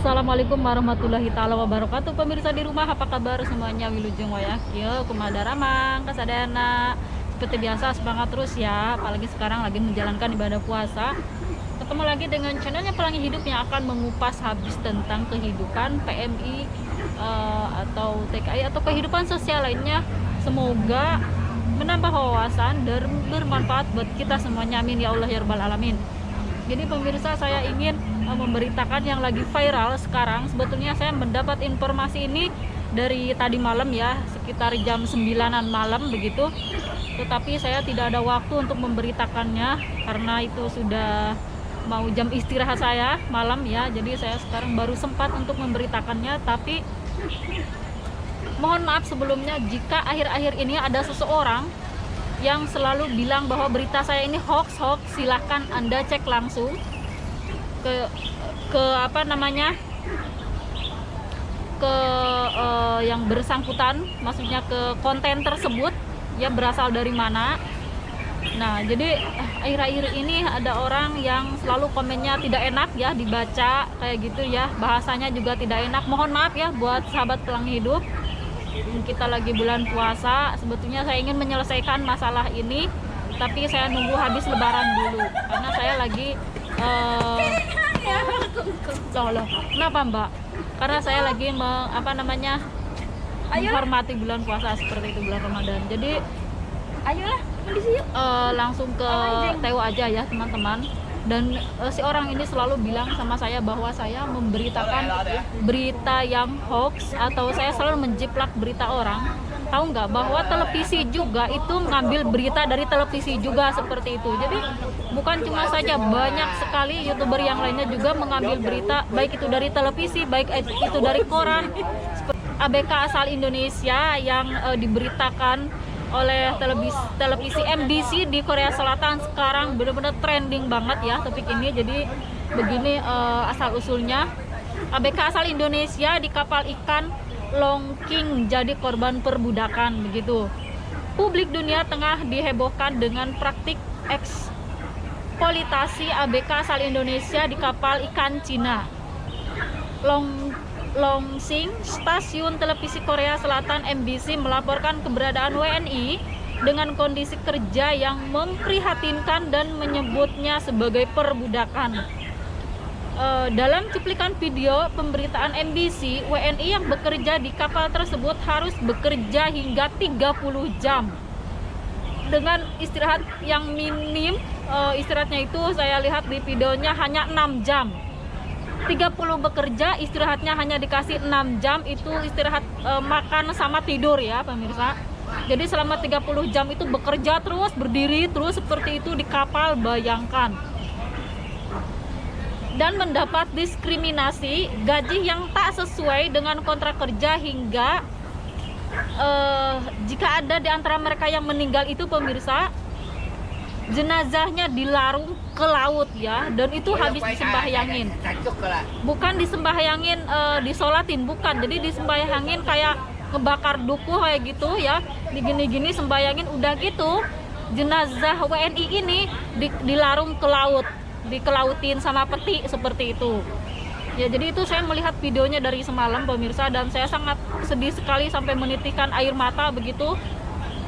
Assalamualaikum warahmatullahi taala wabarakatuh. Pemirsa di rumah, apa kabar semuanya? Wilujeng wayakil kumada ramang kasadana. Seperti biasa, semangat terus ya, apalagi sekarang lagi menjalankan ibadah puasa. Ketemu lagi dengan channelnya Pelangi Hidup yang akan mengupas habis tentang kehidupan PMI atau TKI atau kehidupan sosial lainnya. Semoga menambah wawasan dan bermanfaat buat kita semuanya, amin ya Allah ya rabbal alamin. Jadi pemirsa, saya ingin memberitakan yang lagi viral sekarang. Sebetulnya saya mendapat informasi ini dari tadi malam ya, sekitar jam 9-an malam begitu. Tetapi saya tidak ada waktu untuk memberitakannya karena itu sudah mau jam istirahat saya malam ya. Jadi saya sekarang baru sempat untuk memberitakannya. Tapi mohon maaf sebelumnya jika akhir-akhir ini ada seseorang yang selalu bilang bahwa berita saya ini hoax, silahkan Anda cek langsung ke apa namanya, ke yang bersangkutan, maksudnya ke konten tersebut ya, berasal dari mana. Nah, jadi akhir-akhir ini ada orang yang selalu komennya tidak enak ya dibaca kayak gitu ya, bahasanya juga tidak enak. Mohon maaf ya buat sahabat Pelangi Hidup, kita lagi bulan puasa. Sebetulnya saya ingin menyelesaikan masalah ini, tapi saya nunggu habis lebaran dulu karena saya lagi kenapa Mbak? Karena saya lagi menghormati bulan puasa seperti itu, bulan Ramadan. Jadi ayolah langsung ke TO aja ya teman-teman. Dan si orang ini selalu bilang sama saya bahwa saya memberitakan berita yang hoax, atau saya selalu menjiplak berita orang. Tahu nggak bahwa televisi juga itu mengambil berita dari televisi juga seperti itu. Jadi bukan cuma saja, banyak sekali YouTuber yang lainnya juga mengambil berita, baik itu dari televisi, baik itu dari koran. ABK asal Indonesia yang diberitakan oleh televisi MBC di Korea Selatan sekarang benar-benar trending banget ya topik ini. Jadi begini asal usulnya, ABK asal Indonesia di kapal ikan Longking jadi korban perbudakan begitu. Publik dunia tengah dihebohkan dengan praktik eksploitasi ABK asal Indonesia di kapal ikan Cina. Longsing, stasiun televisi Korea Selatan MBC melaporkan keberadaan WNI dengan kondisi kerja yang memprihatinkan dan menyebutnya sebagai perbudakan. Dalam cuplikan video pemberitaan MBC, WNI yang bekerja di kapal tersebut harus bekerja hingga 30 jam dengan istirahat yang minim. Istirahatnya itu saya lihat di videonya hanya 6 jam. 30 bekerja, istirahatnya hanya dikasih 6 jam, itu istirahat makan sama tidur ya pemirsa. Jadi selama 30 jam itu bekerja terus, berdiri terus seperti itu di kapal, bayangkan. Dan mendapat diskriminasi, gaji yang tak sesuai dengan kontrak kerja, hingga jika ada di antara mereka yang meninggal itu pemirsa, jenazahnya dilarung ke laut ya, dan itu habis disembahyangin, bukan disembahyangin disolatin, bukan. Jadi disembahyangin kayak ngebakar duku kayak gitu ya, digini-gini sembayangin, udah gitu jenazah WNI ini dilarung ke laut, dikelautin sama peti seperti itu ya. Jadi itu saya melihat videonya dari semalam pemirsa, dan saya sangat sedih sekali sampai menitikkan air mata begitu.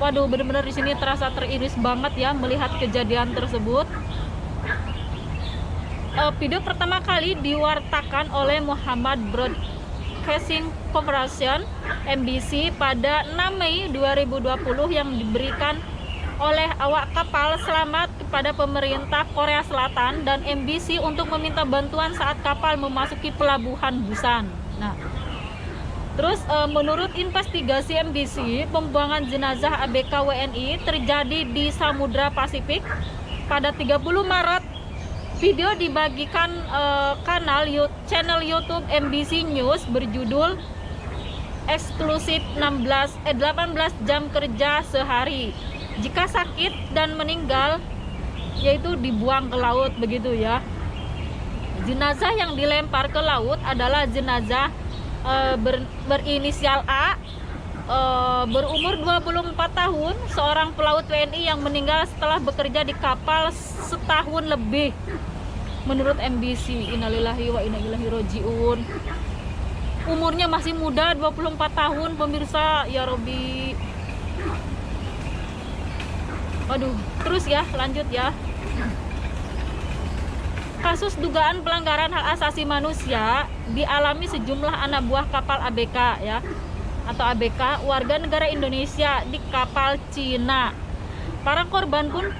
Waduh, benar-benar di sini terasa teriris banget ya melihat kejadian tersebut. Video pertama kali diwartakan oleh Muhammad Broadcasting Corporation MBC pada 6 Mei 2020 yang diberikan oleh awak kapal selamat kepada pemerintah Korea Selatan dan MBC untuk meminta bantuan saat kapal memasuki pelabuhan Busan. Nah, terus menurut investigasi MBC, pembuangan jenazah ABK WNI terjadi di Samudra Pasifik pada 30 Maret. Video dibagikan channel YouTube MBC News berjudul eksklusif 18 jam kerja sehari. Jika sakit dan meninggal, yaitu dibuang ke laut begitu ya. Jenazah yang dilempar ke laut adalah jenazah berinisial A, berumur 24 tahun, seorang pelaut WNI yang meninggal setelah bekerja di kapal setahun lebih. menurut MBC. Innalillahi wa inna ilaihi rajiun. Umurnya masih muda, 24 tahun pemirsa, ya Robi. Waduh, terus ya, lanjut ya. Kasus dugaan pelanggaran hak asasi manusia dialami sejumlah anak buah kapal ABK ya, atau ABK warga negara Indonesia di kapal Cina. Para korban pun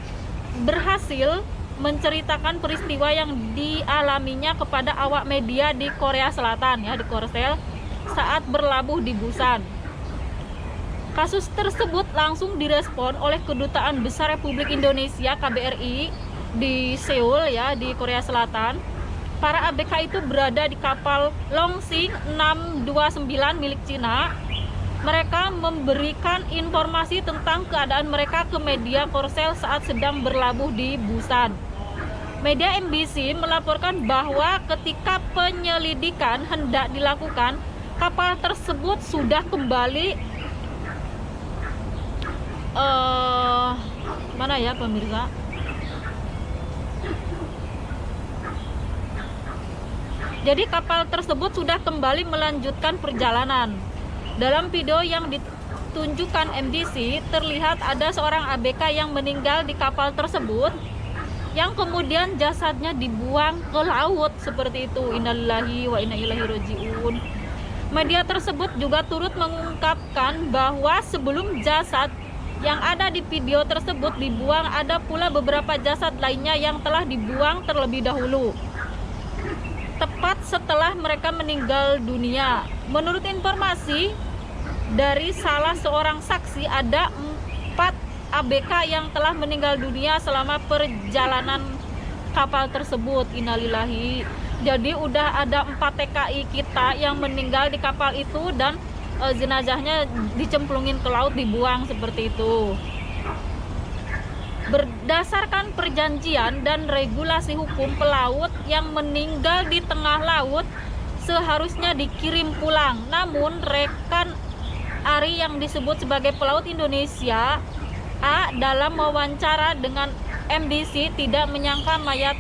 berhasil menceritakan peristiwa yang dialaminya kepada awak media di Korea Selatan ya, di Korsel, saat berlabuh di Busan. Kasus tersebut langsung direspon oleh Kedutaan Besar Republik Indonesia KBRI di Seoul ya, di Korea Selatan. Para ABK itu berada di kapal Longsing 629 milik Cina. Mereka memberikan informasi tentang keadaan mereka ke media Korsel saat sedang berlabuh di Busan. Media MBC melaporkan bahwa ketika penyelidikan hendak dilakukan, kapal tersebut sudah kembali mana ya pemirsa? Jadi kapal tersebut sudah kembali melanjutkan perjalanan. Dalam video yang ditunjukkan MBC, terlihat ada seorang ABK yang meninggal di kapal tersebut, yang kemudian jasadnya dibuang ke laut seperti itu. Innalillahi wa inna ilaihi rajiun. Media tersebut juga turut mengungkapkan bahwa sebelum jasad yang ada di video tersebut dibuang, ada pula beberapa jasad lainnya yang telah dibuang terlebih dahulu, tepat setelah mereka meninggal dunia. Menurut informasi dari salah seorang saksi, ada 4 ABK yang telah meninggal dunia selama perjalanan kapal tersebut. Innalillahi. Jadi udah ada 4 TKI kita yang meninggal di kapal itu, dan jenazahnya dicemplungin ke laut, dibuang seperti itu. Berdasarkan perjanjian dan regulasi hukum, pelaut yang meninggal di tengah laut seharusnya dikirim pulang. Namun rekan Ari yang disebut sebagai pelaut Indonesia A dalam wawancara dengan MBC tidak menyangka mayat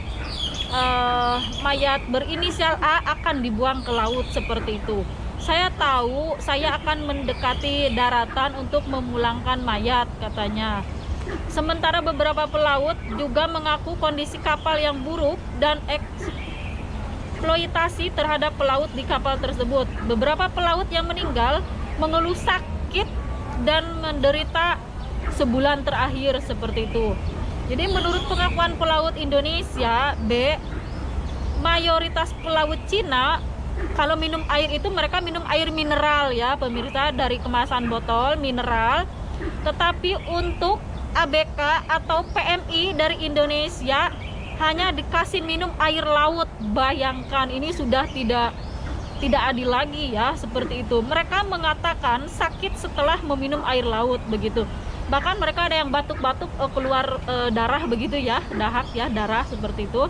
berinisial A akan dibuang ke laut seperti itu. Saya tahu saya akan mendekati daratan untuk memulangkan mayat, katanya. Sementara beberapa pelaut juga mengaku kondisi kapal yang buruk dan eksploitasi terhadap pelaut di kapal tersebut. Beberapa pelaut yang meninggal mengeluh sakit dan menderita sebulan terakhir seperti itu. Jadi menurut pengakuan pelaut Indonesia B, mayoritas pelaut Cina kalau minum air itu mereka minum air mineral ya pemirsa, dari kemasan botol mineral. Tetapi untuk ABK atau PMI dari Indonesia hanya dikasih minum air laut. Bayangkan, ini sudah tidak adil lagi ya, seperti itu. Mereka mengatakan sakit setelah meminum air laut begitu. Bahkan mereka ada yang batuk-batuk keluar darah begitu ya, dahak ya, darah seperti itu.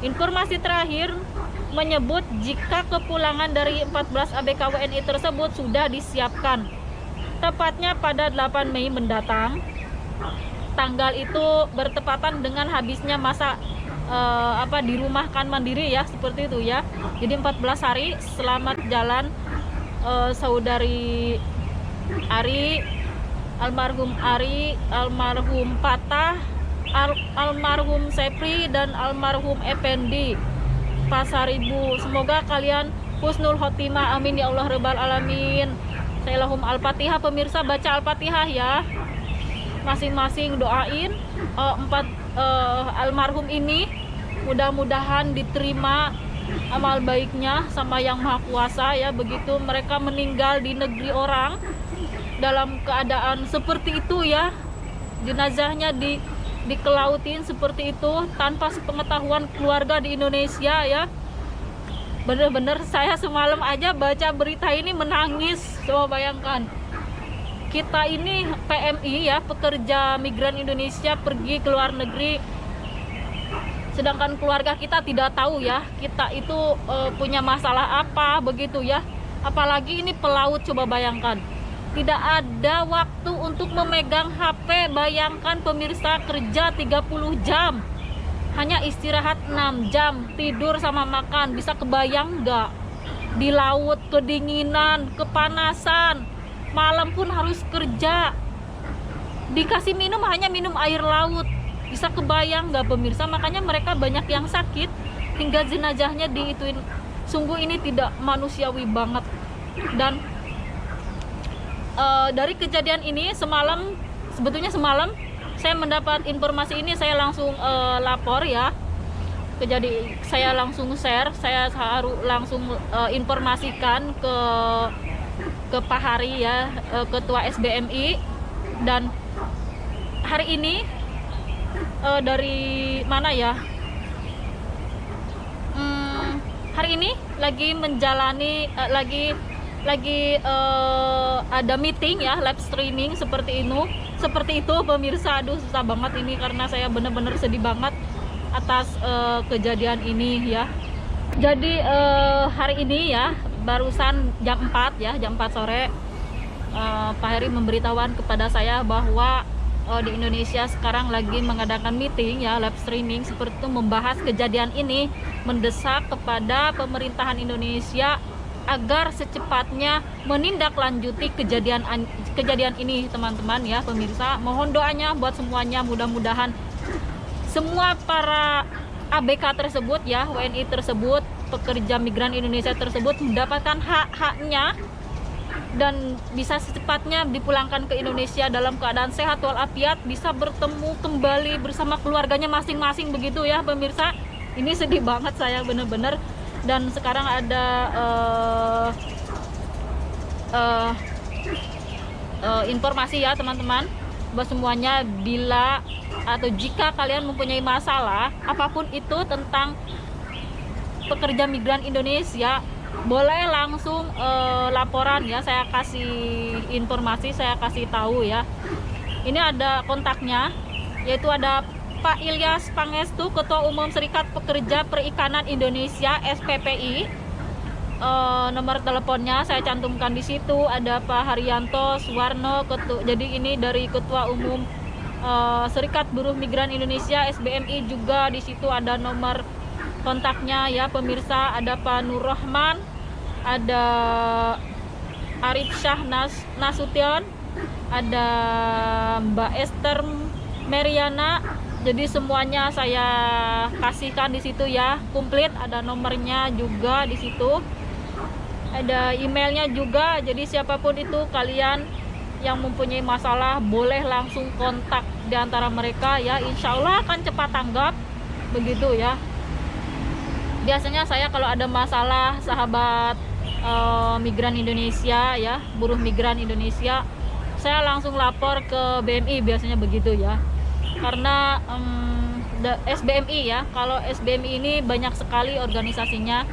Informasi terakhir menyebut jika kepulangan dari 14 ABK WNI tersebut sudah disiapkan tepatnya pada 8 Mei mendatang. Tanggal itu bertepatan dengan habisnya masa dirumahkan mandiri ya, seperti itu ya. Jadi 14 hari. Selamat jalan saudari Ari, almarhum Ari, almarhum Patah, almarhum Sepri, dan almarhum Effendi Pasaribu. Semoga kalian husnul khotimah, amin ya Allah rabbal alamin. Sailahum al-fatihah pemirsa, baca al-fatihah ya. Masing-masing doain 4 almarhum ini, mudah-mudahan diterima amal baiknya sama Yang Maha Kuasa ya. Begitu mereka meninggal di negeri orang dalam keadaan seperti itu ya, jenazahnya dikelautin seperti itu tanpa sepengetahuan keluarga di Indonesia ya. Bener-bener saya semalam aja baca berita ini menangis. Coba bayangkan, kita ini PMI ya, pekerja migran Indonesia pergi ke luar negeri, sedangkan keluarga kita tidak tahu ya kita itu punya masalah apa begitu ya. Apalagi ini pelaut, coba bayangkan, tidak ada waktu untuk memegang HP. Bayangkan pemirsa, kerja 30 jam hanya istirahat 6 jam, tidur sama makan. Bisa kebayang nggak? Di laut, kedinginan, kepanasan, malam pun harus kerja, dikasih minum hanya minum air laut. Bisa kebayang nggak pemirsa? Makanya mereka banyak yang sakit hingga jenazahnya diituin. Sungguh ini tidak manusiawi banget. Dan dari kejadian ini sebetulnya semalam saya mendapat informasi ini, saya langsung lapor ya. Jadi saya langsung share, saya harus langsung informasikan ke Pak Hari ya, Ketua SBMI. Dan hari ini dari mana ya? Hari ini lagi menjalani lagi ada meeting ya, live streaming seperti itu pemirsa. Aduh susah banget ini karena saya bener-bener sedih banget atas kejadian ini ya. Jadi hari ini ya, barusan jam 4 ya, jam 4 sore Pak Heri memberitahuan kepada saya bahwa di Indonesia sekarang lagi mengadakan meeting ya, live streaming seperti itu, membahas kejadian ini, mendesak kepada pemerintahan Indonesia agar secepatnya menindaklanjuti kejadian ini teman-teman ya pemirsa. Mohon doanya buat semuanya, mudah-mudahan semua para ABK tersebut ya, WNI tersebut, pekerja migran Indonesia tersebut mendapatkan hak-haknya dan bisa secepatnya dipulangkan ke Indonesia dalam keadaan sehat walafiat, bisa bertemu kembali bersama keluarganya masing-masing begitu ya pemirsa. Ini sedih banget saya bener-bener. Dan sekarang ada informasi ya teman-teman, bahwa semuanya bila atau jika kalian mempunyai masalah apapun itu tentang pekerja migran Indonesia, boleh langsung laporan ya. Saya kasih informasi, saya kasih tahu ya. Ini ada kontaknya, yaitu ada Pak Ilyas Pangestu, Ketua Umum Serikat Pekerja Perikanan Indonesia SPPI. Nomor teleponnya saya cantumkan di situ. Ada Pak Haryanto Suwarno, jadi ini dari Ketua Umum Serikat Buruh Migran Indonesia SBMI, juga di situ ada nomor kontaknya ya pemirsa. Ada Pak Nur Rahman, ada Arif Syah Nasution, ada Mbak Esther Meriana. Jadi semuanya saya kasihkan di situ ya, komplit. Ada nomornya juga di situ, ada emailnya juga. Jadi siapapun itu kalian yang mempunyai masalah boleh langsung kontak di antara mereka ya. Insya Allah akan cepat tanggap begitu ya. Biasanya saya kalau ada masalah sahabat migran Indonesia ya, buruh migran Indonesia, saya langsung lapor ke BMI biasanya begitu ya. Karena SBMI ya, kalau SBMI ini banyak sekali organisasinya,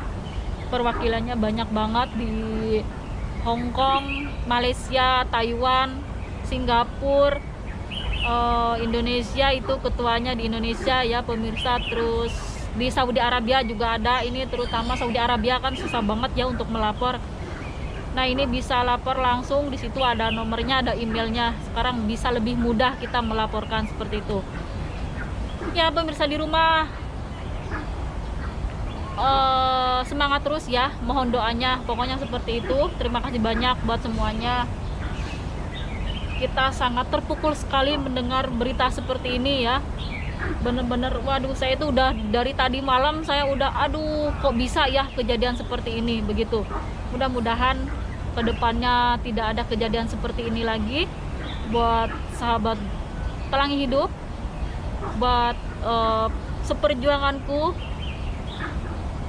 perwakilannya banyak banget di Hong Kong, Malaysia, Taiwan, Singapura, Indonesia itu ketuanya di Indonesia ya pemirsa. Terus di Saudi Arabia juga ada, ini terutama Saudi Arabia kan susah banget ya untuk melapor. Nah ini bisa lapor langsung, di situ ada nomornya, ada emailnya. Sekarang bisa lebih mudah kita melaporkan seperti itu. Ya pemirsa di rumah, semangat terus ya, mohon doanya. Pokoknya seperti itu. Terima kasih banyak buat semuanya. Kita sangat terpukul sekali mendengar berita seperti ini ya. Bener-bener waduh, saya itu udah dari tadi malam saya udah aduh kok bisa ya kejadian seperti ini begitu. Mudah-mudahan kedepannya tidak ada kejadian seperti ini lagi. Buat sahabat Pelangi Hidup, buat seperjuanganku,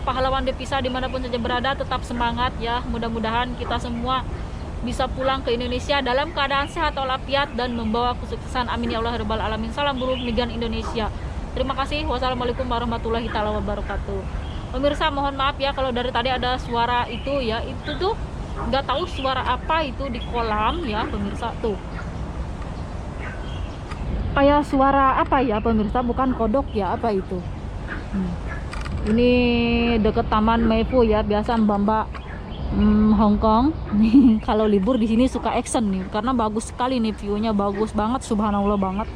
pahlawan devisa dimanapun saja berada, tetap semangat ya. Mudah-mudahan kita semua bisa pulang ke Indonesia dalam keadaan sehat walafiat dan membawa kesuksesan. Amin ya Allah rabbal alamin. Salam buruh migran Indonesia. Terima kasih. Wassalamualaikum warahmatullahi wabarakatuh. Pemirsa mohon maaf ya kalau dari tadi ada suara itu ya, itu tuh nggak tahu suara apa itu di kolam ya pemirsa. Tuh kayak suara apa ya pemirsa, bukan kodok ya, apa itu. Ini deket Taman Meifu ya, biasa mbak-mbak Hong Kong kalau libur di sini suka action nih, karena bagus sekali nih, view-nya bagus banget, subhanallah banget.